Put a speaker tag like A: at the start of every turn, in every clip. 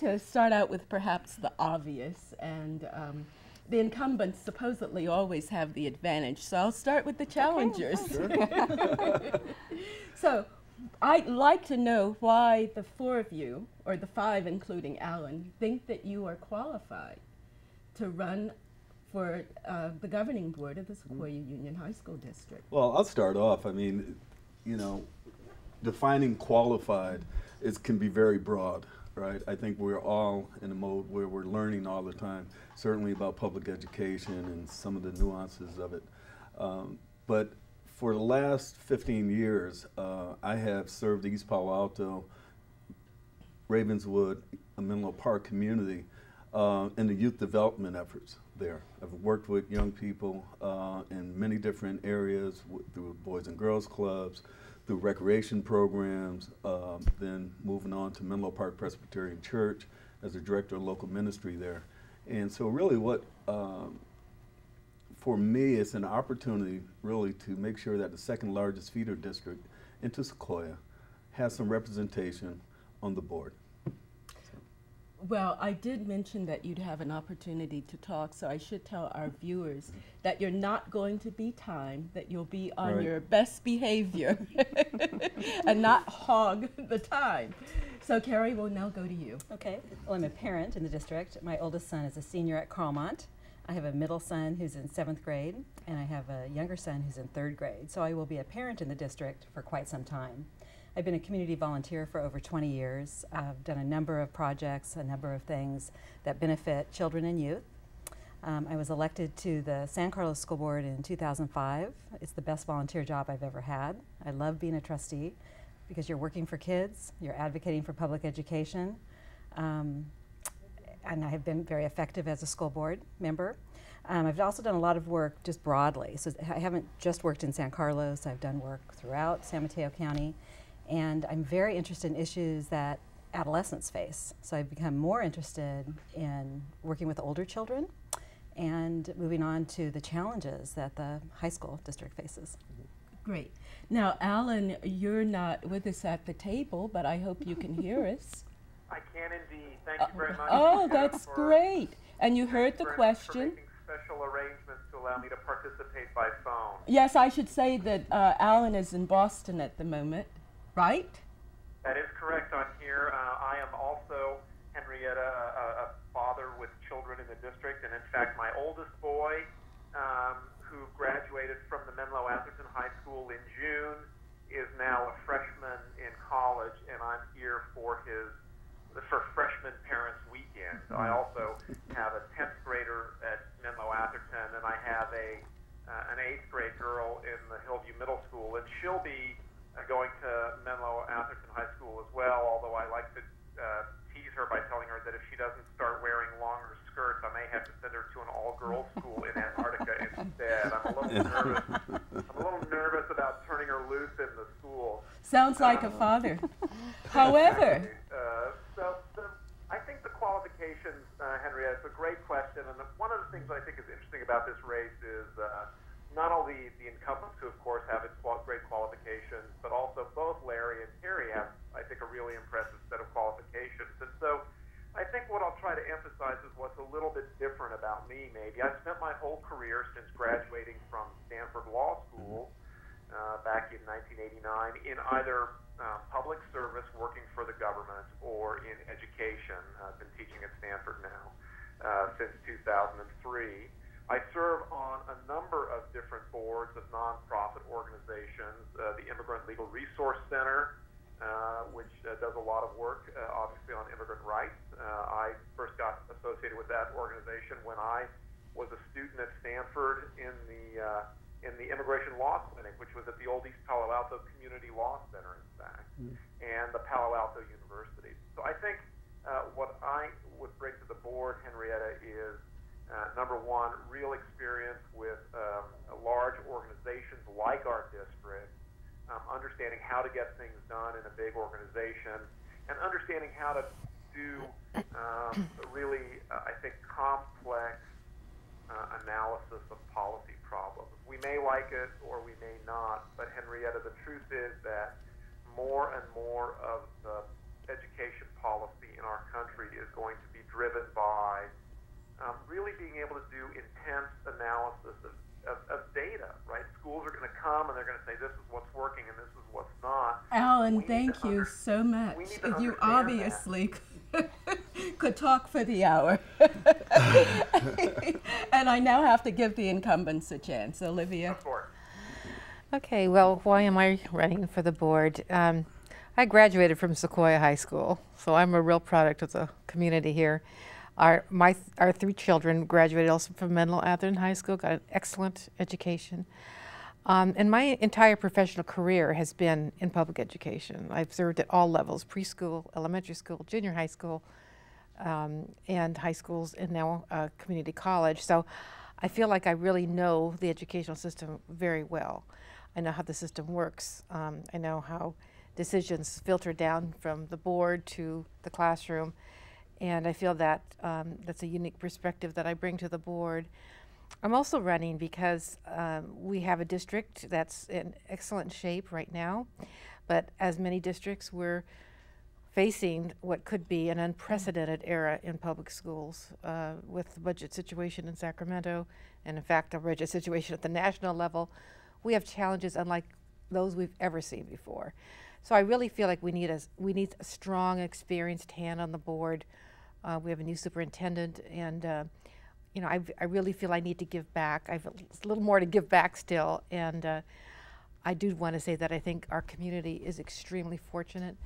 A: to start out with perhaps the obvious, and the incumbents supposedly always have the advantage, so I'll start with the challengers. So I'd like to know why the four of you, or the five including Alan, think that you are qualified to run for the governing board of the Sequoia Union High School District.
B: Well, I'll start off. I mean, you know, defining qualified can be very broad, right? I think we're all in a mode where we're learning all the time, certainly about public education and some of the nuances of it. But for the last 15 years, I have served East Palo Alto, Ravenswood, Menlo Park community in the youth development efforts there. I've worked with young people in many different areas through Boys and Girls Clubs, through recreation programs, then moving on to Menlo Park Presbyterian Church as the director of local ministry there. And so really what, for me, it's an opportunity really to make sure that the second largest feeder district into Sequoia has some representation on the board.
A: Well, I did mention that you'd have an opportunity to talk, so I should tell our viewers that you're not going to be timed, that you'll be on your best behavior and not hog the time. So Carrie, we'll now go to you.
C: Okay. Well, I'm a parent in the district. My oldest son is a senior at Carlmont. I have a middle son who's in 7th grade, and I have a younger son who's in 3rd grade. So I will be a parent in the district for quite some time. I've been a community volunteer for over 20 years. I've done a number of projects, a number of things that benefit children and youth. I was elected to the San Carlos School Board in 2005. It's the best volunteer job I've ever had. I love being a trustee because you're working for kids, you're advocating for public education, and I have been very effective as a school board member. I've also done a lot of work just broadly. So I haven't just worked in San Carlos, I've done work throughout San Mateo County. And I'm very interested in issues that adolescents face. So I've become more interested in working with older children and moving on to the challenges that the high school district faces.
A: Great. Now, Alan, you're not with us at the table, but I hope you can hear us.
D: I can indeed. Thank you very much.
A: Oh, that's great. And you heard the question.
D: For making special arrangements to allow me to participate by phone.
A: Yes, I should say that Alan is in Boston at the moment. Right?
D: That is correct. I'm here. I am also, Henrietta, a father with children in the district, and in fact, my oldest boy, who graduated from the Menlo Atherton High School in June, is now a freshman in college, and I'm here for freshman parents weekend. So I also have a 10th grader at Menlo Atherton, and I have an 8th grade girl in the Hillview Middle School, and she'll be going to Menlo Atherton High School as well, although I like to tease her by telling her that if she doesn't start wearing longer skirts, I may have to send her to an all-girls school in Antarctica instead. I'm a little nervous about turning her loose in the school.
A: Sounds like a father. However,
D: I think the qualifications, Henrietta, it's a great question, and one of the things I think is interesting about this race is not only the incumbents, who of course have great qualifications, but also both Larry and Carrie have, I think, a really impressive set of qualifications. And so I think what I'll try to emphasize is what's a little bit different about me, maybe. I've spent my whole career since graduating from Stanford Law School back in 1989 in either public service, working for the government, or in education. I've been teaching at Stanford now since 2003. I serve on a number of different boards of nonprofit organizations, the Immigrant Legal Resource Center, which does a lot of work, obviously, on immigrant rights. I first got associated with that organization when I was a student at Stanford in the Immigration Law Clinic, which was at the old East Palo Alto Community Law Center, in fact, and the Palo Alto University. So I think what I would bring to the board, Henrietta, is number one, real experience with large organizations like our district, understanding how to get things done in a big organization, and understanding how to do really, I think, complex analysis of policy problems. We may like it or we may not, but Henrietta, the truth is that more and more of the education policy in our country is going to be driven by really being able to do intense analysis of data, right? Schools are going to come and they're going to say, this is what's working and this is what's not.
A: Alan, thank you so much. You obviously could talk for the hour. And I now have to give the incumbents a chance. Olivia.
E: Okay, well, why am I running for the board? I graduated from Sequoia High School, so I'm a real product of the community here. Our three children graduated also from Menlo Atherton High School, got an excellent education. And my entire professional career has been in public education. I've served at all levels, preschool, elementary school, junior high school, and high schools, and now community college. So I feel like I really know the educational system very well. I know how the system works. I know how decisions filter down from the board to the classroom. And I feel that that's a unique perspective that I bring to the board. I'm also running because we have a district that's in excellent shape right now, but as many districts, we're facing what could be an unprecedented era in public schools with the budget situation in Sacramento, and in fact, our budget situation at the national level. We have challenges unlike those we've ever seen before. So I really feel like we need a strong, experienced hand on the board. We have a new superintendent, and you know, I really feel I need to give back. I have a little more to give back still, and I do want to say that I think our community is extremely fortunate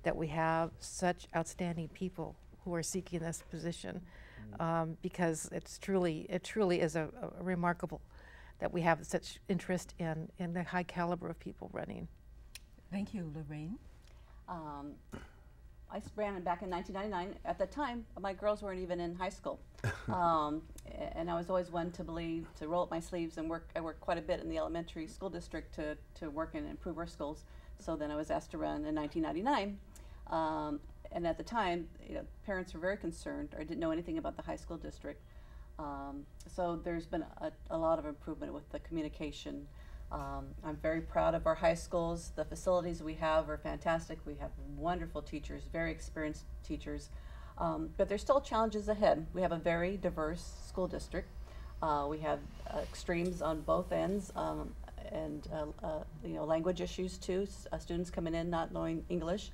E: that we have such outstanding people who are seeking this position, because it truly is a remarkable that we have such interest in the high caliber of people running.
A: Thank you, Lorraine.
F: I ran back in 1999. At that time, my girls weren't even in high school. And I was always one to roll up my sleeves and work. I worked quite a bit in the elementary school district to work and improve our schools. So then I was asked to run in 1999. And at the time, you know, parents were very concerned or didn't know anything about the high school district. So there's been a lot of improvement with the communication. I'm very proud of our high schools. The facilities we have are fantastic. We have wonderful teachers, very experienced teachers. But there's still challenges ahead. We have a very diverse school district. We have extremes on both ends, and you know, language issues too. Students coming in not knowing English.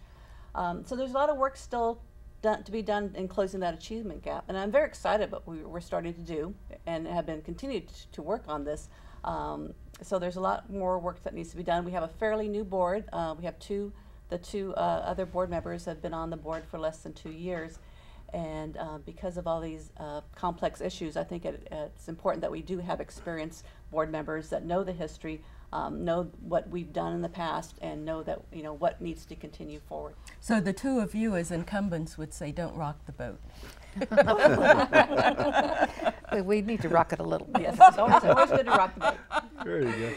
F: So there's a lot of work still to be done in closing that achievement gap. And I'm very excited about what we're starting to do and have been continued to work on this. So there's a lot more work that needs to be done. We have a fairly new board. We have the two other board members have been on the board for less than 2 years. And because of all these complex issues, I think it's important that we do have experienced board members that know the history, know what we've done in the past, and know that, you know, what needs to continue forward.
A: So the two of you as incumbents would say, don't rock the boat.
E: We need to rock it a little bit.
F: Yes, it's always good to rock the boat.
B: There you go.